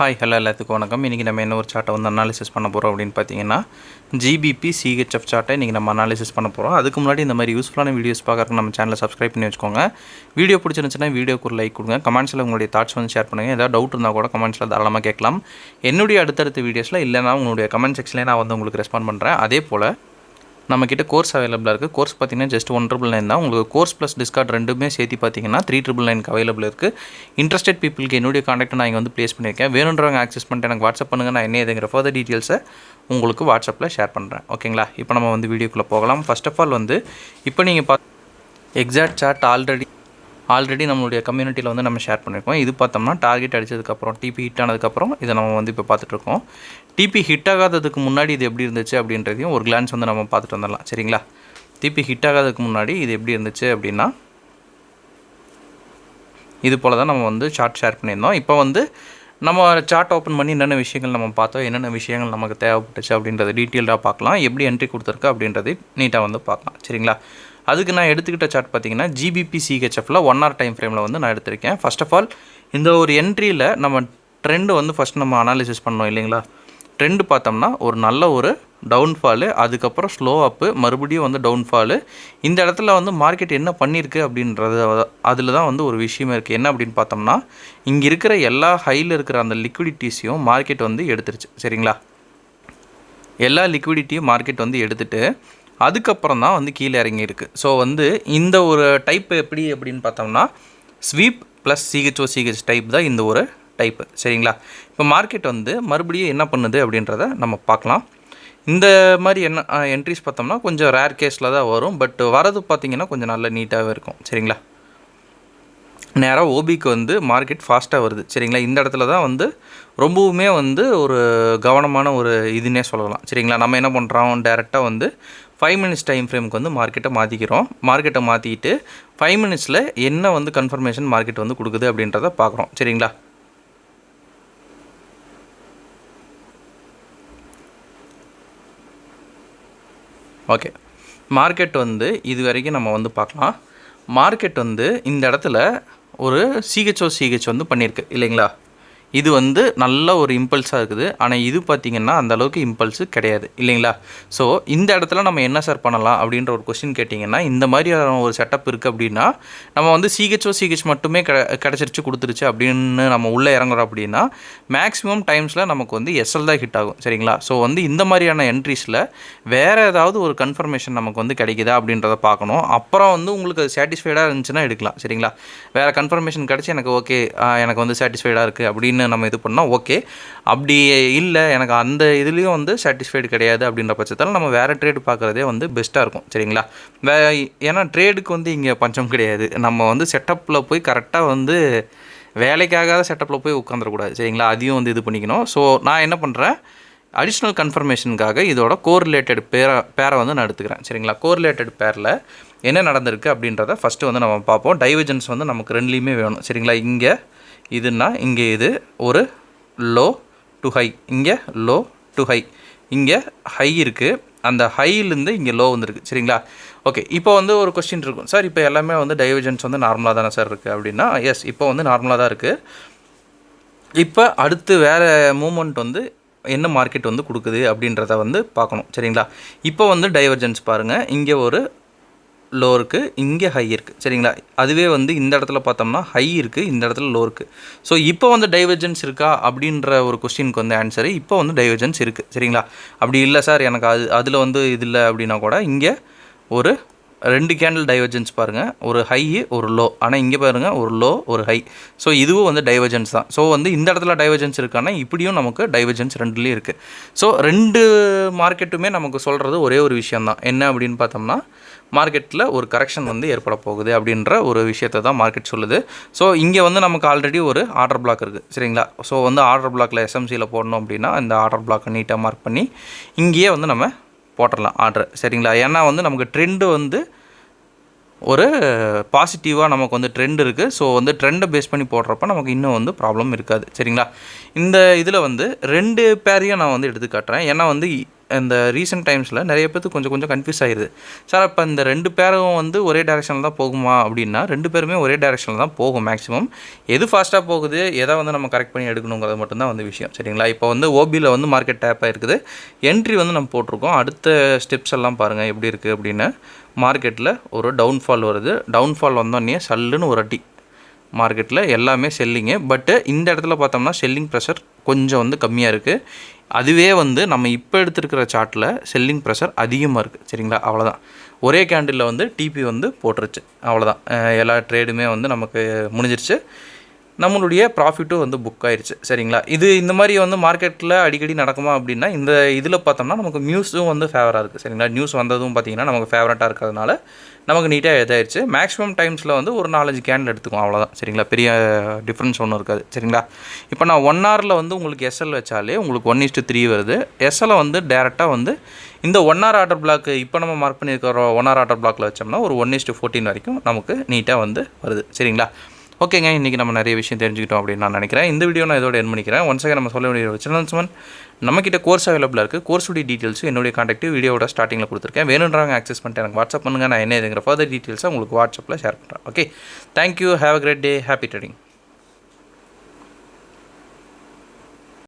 Hi hello எல்லாத்துக்கும் வணக்கம். இன்றைக்கி நம்ம என்ன ஒரு சார்ட்டை வந்து அனாலிசிஸ் பண்ண போகிறோம் அப்படின்னு பார்த்தீங்கன்னா ஜிபிபி சிஹெச்எஃப் சார்ட்டை இன்றைக்கி நம்ம அனாலிசிஸ் பண்ண போகிறோம். அதுக்கு முன்னாடி இந்த மாதிரி யூஸ்ஃபுல்லான வீடியோஸ் பார்க்குறதுக்கு நம்ம சேனலை சப்ஸ்கிரைப் பண்ணி வச்சுக்கோங்க. வீடியோ பிடிச்சிருந்துச்சுன்னா வீடியோக்கு ஒரு லைக் கொடுங்க. கமெண்ட்ஸில் உங்களுடைய தாட்ஸ் வந்து ஷேர் பண்ணுங்கள். ஏதாவது டவுட் இருந்தால் கூட கமெண்ட்ஸில் தாராளமாக கேட்கலாம். என்னுடைய அடுத்தடுத்த வீடியோஸில் இல்லைனா உங்களுடைய கமெண்ட் செக்ஷன்லேயே நான் வந்து உங்களுக்கு ரெஸ்பாண்ட் பண்ணுறேன். அதே போல் நம்மக்கிட்ட கோர்ஸ் அவைலபிளாக இருக்குது. கோர்ஸ் பார்த்தீங்கன்னா ஜஸ்ட் 1,999 தான். உங்களுக்கு கோர்ஸ் ப்ளஸ் டிஸ்கவுண்ட் ரெண்டுமே சேர்த்து பார்த்தீங்கன்னா 3,999 அவைலபிள் இருக்குது. இன்ட்ரெஸ்டட் பீப்புளுக்கு என்னுடைய காண்டாக்ட் நான் இங்கே வந்து ப்ளேஸ் பண்ணியிருக்கேன். வேணுன்றவங்க ஆக்சஸ் பண்ணிட்டு எனக்கு வாட்ஸ்அப் பண்ணுங்கள். நான் என்ன ஏதுங்கிற ஃபர்தர் டீட்டெயில்ஸை உங்களுக்கு வாட்ஸ்அப்பில் ஷேர் பண்ணுறேன். ஓகேங்களா? இப்போ நம்ம வந்து வீடியோக்குள்ளே போகலாம். ஃபர்ஸ்ட் ஆஃப் ஆல் வந்து இப்போ நீங்கள் எக்ஸாக்ட் சார்ட் ஆல்ரெடி நம்மளுடைய கம்யூனிட்டியில் வந்து நம்ம ஷேர் பண்ணியிருக்கோம். இது பார்த்தோம்னா டார்கெட் அடித்ததுக்கப்புறம் டிபி ஹிட் ஆனதுக்கப்புறம் இதை நம்ம வந்து இப்போ பார்த்துட்ருக்கோம். டிபி ஹிட் ஆகாததுக்கு முன்னாடி இது எப்படி இருந்துச்சு அப்படின்றதையும் ஒரு கிளான்ஸ் வந்து நம்ம பார்த்துட்டு வந்துடலாம். சரிங்களா? டிபி ஹிட் ஆகாததுக்கு முன்னாடி இது எப்படி இருந்துச்சு அப்படின்னா இது போல் தான் நம்ம வந்து சார்ட் ஷேர் பண்ணியிருந்தோம். இப்போ வந்து நம்ம சார்ட் ஓப்பன் பண்ணி என்னென்ன விஷயங்கள் நம்ம பார்த்தோம், என்னென்ன விஷயங்கள் நமக்கு தேவைப்பட்டுச்சு அப்படின்றத டீட்டெயில்டாக பார்க்கலாம். எப்படி என்ட்ரி கொடுத்துருக்கு அப்படின்றது நீட்டாக வந்து பார்க்கலாம். சரிங்களா? அதுக்கு நான் எடுத்துக்கிட்ட சார்ட் பார்த்தீங்கன்னா ஜிபிபி சிஹெச்எஃப்ல 1 hour டைம் ஃப்ரேமில் வந்து நான் எடுத்திருக்கேன். ஃபர்ஸ்ட் ஆஃப் ஆல் இந்த ஒரு என்ட்ரியில் நம்ம ட்ரெண்டு வந்து ஃபஸ்ட் நம்ம அனாலிசிஸ் பண்ணோம் இல்லைங்களா? ட்ரெண்டு பார்த்தோம்னா ஒரு நல்ல ஒரு டவுன்ஃபாலு, அதுக்கப்புறம் ஸ்லோ அப்பு, மறுபடியும் வந்து டவுன்ஃபாலு. இந்த இடத்துல வந்து மார்க்கெட் என்ன பண்ணியிருக்கு அப்படின்றது அதில் தான் வந்து ஒரு விஷயமே இருக்குது. என்ன அப்படின்னு பார்த்தோம்னா இங்கே இருக்கிற எல்லா ஹையில் இருக்கிற அந்த லிக்விடிட்டிஸையும் மார்க்கெட் வந்து எடுத்துருச்சு. சரிங்களா? எல்லா லிக்விடிட்டியும் மார்க்கெட் வந்து எடுத்துகிட்டு அதுக்கப்புறம் தான் வந்து கீழே இறங்கியிருக்கு. ஸோ வந்து இந்த ஒரு டைப் எப்படி அப்படின்னு பார்த்தோம்னா ஸ்வீப் ப்ளஸ் சிஹெச் டைப் தான் இந்த ஒரு டைப்பு. சரிங்களா? இப்போ மார்க்கெட் வந்து மறுபடியும் என்ன பண்ணுது அப்படின்றத நம்ம பார்க்கலாம். இந்த மாதிரி என்ன என்ட்ரிஸ் பார்த்தோம்னா கொஞ்சம் ரேர் கேஸில் தான் வரும். பட் வரது பார்த்திங்கன்னா கொஞ்சம் நல்ல நீட்டாகவே இருக்கும். சரிங்களா? நேராக ஓபிக்கு வந்து மார்க்கெட் ஃபாஸ்ட்டாக வருது. சரிங்களா? இந்த இடத்துல தான் வந்து ரொம்பவுமே வந்து ஒரு கவனமான ஒரு இதுன்னே சொல்லலாம். சரிங்களா? நம்ம என்ன பண்ணுறோம், டேரெக்டாக வந்து 5 minutes டைம் ஃப்ரேமுக்கு வந்து மார்க்கெட்டை மாற்றிக்கிறோம். மார்க்கெட்டை மாற்றிக்கிட்டு 5 minutesல என்ன வந்து கன்ஃபர்மேஷன் மார்க்கெட் வந்து கொடுக்குது அப்படின்றத பார்க்குறோம். சரிங்களா? ஓகே, மார்க்கெட் வந்து இது வரைக்கும் நம்ம வந்து பார்க்கலாம். மார்க்கெட் வந்து இந்த இடத்துல ஒரு சிஹெச் வந்து பண்ணியிருக்கு இல்லைங்களா? இது வந்து நல்ல ஒரு இம்பல்ஸாக இருக்குது. ஆனால் இது பார்த்திங்கன்னா அந்தளவுக்கு இம்பல்ஸு கிடையாது இல்லைங்களா? ஸோ இந்த இடத்துல நம்ம என்ன சார் பண்ணலாம் அப்படின்ற ஒரு கொஸ்டின் கேட்டிங்கன்னா இந்த மாதிரியான ஒரு செட்டப் இருக்குது அப்படின்னா நம்ம வந்து சிஹெச் மட்டுமே கிடச்சிருச்சு கொடுத்துருச்சு அப்படின்னு நம்ம உள்ளே இறங்குறோம் அப்படின்னா மேக்ஸிமம் டைம்ஸில் நமக்கு வந்து எஸ்எல் தான் ஹிட் ஆகும். சரிங்களா? ஸோ வந்து இந்த மாதிரியான என்ட்ரிஸில் வேறு ஏதாவது ஒரு கன்ஃபர்மேஷன் நமக்கு வந்து கிடைக்குதா அப்படின்றத பார்க்கணும். அப்புறம் வந்து உங்களுக்கு அது சாட்டிஸ்ஃபைடாக இருந்துச்சுன்னா எடுக்கலாம். சரிங்களா? வேறு கன்ஃபர்மேஷன் கிடச்சி எனக்கு ஓகே, எனக்கு வந்து சாட்டிஸ்ஃபைடாக இருக்குது அப்படின்னு நம்ம இது பண்ணால் ஓகே. அப்படி இல்லை எனக்கு அந்த இதுலேயும் வந்து சாட்டிஸ்ஃபைடு கிடையாது அப்படின்ற பட்சத்தில் நம்ம வேறு ட்ரேடு பார்க்குறதே வந்து பெஸ்ட்டாக இருக்கும். சரிங்களா? ஏன்னா ட்ரேடுக்கு வந்து இங்கே பஞ்சம் கிடையாது. நம்ம வந்து செட்டப்பில் போய் கரெக்டாக வந்து வேலைக்காகாத செட்டப்பில் போய் உட்காந்துடக்கூடாது. சரிங்களா? அதையும் வந்து இது பண்ணிக்கணும். ஸோ நான் என்ன பண்ணுறேன், அடிஷ்னல் கன்ஃபர்மேஷனுக்காக இதோட கோரிலேட்டட் பேரை வந்து நான் எடுத்துக்கிறேன். சரிங்களா? கோரிலேட்டட் பேரில் என்ன நடந்திருக்கு அப்படின்றத ஃபஸ்ட்டு வந்து நம்ம பார்ப்போம். டைவர்ஜன்ஸ் வந்து நமக்கு ரெண்டுலேயுமே வேணும். சரிங்களா? இங்கே இதுன்னா இங்கே இது ஒரு லோ டு ஹை, இங்கே லோ டு ஹை, இங்கே ஹை இருக்குது, அந்த ஹையிலேருந்து இங்கே லோ வந்துருக்கு. சரிங்களா? ஓகே, இப்போ வந்து ஒரு கொஸ்டின் இருக்கும், சார் இப்போ எல்லாமே வந்து டைவர்ஜன்ஸ் வந்து நார்மலாக தானே சார் இருக்குது அப்படின்னா எஸ், இப்போ வந்து நார்மலாக தான் இருக்குது. இப்போ அடுத்து வேறு மூமெண்ட் வந்து என்ன மார்க்கெட் வந்து கொடுக்குது அப்படின்றத வந்து பார்க்கணும். சரிங்களா? இப்போ வந்து டைவர்ஜன்ஸ் பாருங்கள், இங்கே ஒரு லோ இருக்குது, இங்கே ஹை இருக்குது. சரிங்களா? அதுவே வந்து இந்த இடத்துல பார்த்தோம்னா ஹை இருக்குது, இந்த இடத்துல லோ இருக்குது. ஸோ இப்போ வந்து டைவர்ஜன்ஸ் இருக்கா அப்படின்ற ஒரு கொஸ்டினுக்கு வந்து ஆன்சரு இப்போ வந்து டைவர்ஜன்ஸ் இருக்குது. சரிங்களா? அப்படி இல்லை சார் எனக்கு அதில் வந்து இது இல்லை அப்படின்னா கூட இங்கே ஒரு 2 கேண்டில் டைவர்ஜன்ஸ் பாருங்கள், ஒரு ஹை ஒரு லோ. ஆனால் இங்கே பாருங்கள் ஒரு லோ ஒரு ஹை. ஸோ இதுவும் வந்து டைவர்ஜன்ஸ் தான். ஸோ வந்து இந்த இடத்துல டைவர்ஜன்ஸ் இருக்கானா இப்படியும் நமக்கு டைவர்ஜன்ஸ் ரெண்டுலேயும் இருக்குது. ஸோ 2 மார்க்கெட்டுமே நமக்கு சொல்கிறது ஒரே ஒரு விஷயந்தான். என்ன அப்படின்னு பார்த்தோம்னா மார்க்கெட்டில் ஒரு கரெக்ஷன் வந்து ஏற்பட போகுது அப்படின்ற ஒரு விஷயத்தை தான் மார்க்கெட் சொல்லுது. ஸோ இங்கே வந்து நமக்கு ஆல்ரெடி ஒரு ஆர்டர் பிளாக் இருக்குது. சரிங்களா? ஸோ வந்து ஆர்டர் பிளாக்கில் எஸ்எம்சியில் போடணும் அப்படின்னா இந்த ஆர்டர் பிளாக்கை நீட்டாக மார்க் பண்ணி இங்கேயே வந்து நம்ம போட்டுடலாம் ஆர்டர். சரிங்களா? ஏன்னா வந்து நமக்கு ட்ரெண்டு வந்து ஒரு பாசிட்டிவாக நமக்கு வந்து ட்ரெண்ட் இருக்குது. ஸோ வந்து ட்ரெண்டை பேஸ் பண்ணி போடுறப்ப நமக்கு இன்னும் வந்து ப்ராப்ளம் இருக்காது. சரிங்களா? இந்த இதில் வந்து 2 பேரையும் நான் வந்து எடுத்து காட்டுறேன். ஏன்னா வந்து இந்த ரீசெண்ட் டைம்ஸில் நிறைய பேருக்கு கொஞ்சம் கன்ஃபியூஸ் ஆகிடுது. சார் அப்போ இந்த 2 பேரும் வந்து ஒரே டேரெக்ஷனில் தான் போகுமா அப்படின்னா, 2 பேருமே ஒரே டேரெக்ஷனில் தான் போகும் மேக்ஸிமம். எது ஃபாஸ்ட்டாக போகுது, எதை வந்து நம்ம கரெக்ட் பண்ணி எடுக்கணுங்கிறது மட்டும்தான் வந்து விஷயம். சரிங்களா? இப்போ வந்து ஓபியில் வந்து மார்க்கெட் டேப் ஆகிருக்குது. என்ட்ரி வந்து நம்ம போட்டிருக்கோம். அடுத்த ஸ்டெப்ஸ் எல்லாம் பாருங்கள் எப்படி இருக்குது அப்படின்னு. மார்க்கெட்டில் ஒரு டவுன்ஃபால் வருது. டவுன்ஃபால் வந்தோடனே சல்லுன்னு ஒரு அடி மார்க்கெட்டில் எல்லாமே செல்லிங்கு. பட்டு இந்த இடத்துல பார்த்தோம்னா செல்லிங் ப்ரெஷர் கொஞ்சம் வந்து கம்மியாக இருக்குது. அதுவே வந்து நம்ம இப்போ எடுத்துருக்கிற சார்ட்டில் செல்லிங் ப்ரெஷர் அதிகமாக இருக்குது. சரிங்களா? அவ்வளோதான். ஒரே கேண்டிலில் வந்து டிபி வந்து போட்டுருச்சு. அவ்வளோதான். எல்லா ட்ரேடுமே வந்து நமக்கு முடிஞ்சிருச்சு. நம்மளுடைய ப்ராஃபிட்டும் வந்து புக் ஆயிடுச்சு. சரிங்களா? இது இந்த மாதிரி வந்து மார்க்கெட்டில் அடிக்கடி நடக்குமா அப்படின்னா, இந்த இதில் பார்த்தோம்னா நமக்கு நியூஸும் வந்து ஃபேவராக இருக்குது. சரிங்களா? நியூஸ் வந்ததும் பார்த்திங்கன்னா நமக்கு ஃபேவரட்டாக இருக்கிறதுனால நமக்கு நீட்டாக இதாகிடுச்சு. மேக்ஸிமம் டைம்ஸில் வந்து ஒரு 4-5 கேண்டில் எடுத்துக்கும். அவ்வளோதான். சரிங்களா? பெரிய டிஃப்ரென்ஸ் ஒன்றும் இருக்காது. சரிங்களா? இப்போ நான் 1 ஹவரில் வந்து உங்களுக்கு எஸ்எல் வச்சாலே உங்களுக்கு 1:3 வருது. எஸ்எல்லை வந்து டேரெக்டாக வந்து இந்த 1 ஹவர் ஆர்டர் பிளாக் இப்போ நம்ம மார்க் பண்ணியிருக்கிற 1 ஹவர் ஆர்டர் பிளாக்கில் வச்சோம்னா ஒரு 1:14 வரைக்கும் நமக்கு நீட்டாக வந்து வருது. சரிங்களா? ஓகேங்க, இன்றைக்கி நம்ம நிறைய விஷயம் தெரிஞ்சுக்கிட்டோம் அப்படின்னு நான் நினைக்கிறேன். இந்த வீடியோ நான் இதோட என் பண்ணிக்கிறேன். ஒன்ஸ் அகைன் நம்ம சொல்ல வேண்டிய வச்சுருந்தோம். நம்மக்கிட்ட கோர்ஸ் அவைலபிளாக இருக்குது. கோர்ஸுடைய டீட்டெயில்ஸும் என்னுடைய கான்டாக்ட் வீடியோட ஸ்டார்டிங்கில் கொடுத்துருக்கேன். வேணுன்றவங்க ஆக்சஸ் பண்ணிட்டு எனக்கு வாட்ஸ்அப் பண்ணுங்கள். நான் என்ன இதுங்கிற ஃபர்தர் டீட்டெயில்ஸை உங்களுக்கு வாட்ஸ்அப்பில் ஷேர் பண்ணுறேன். Okay, thank you. Have a great day. Happy trading.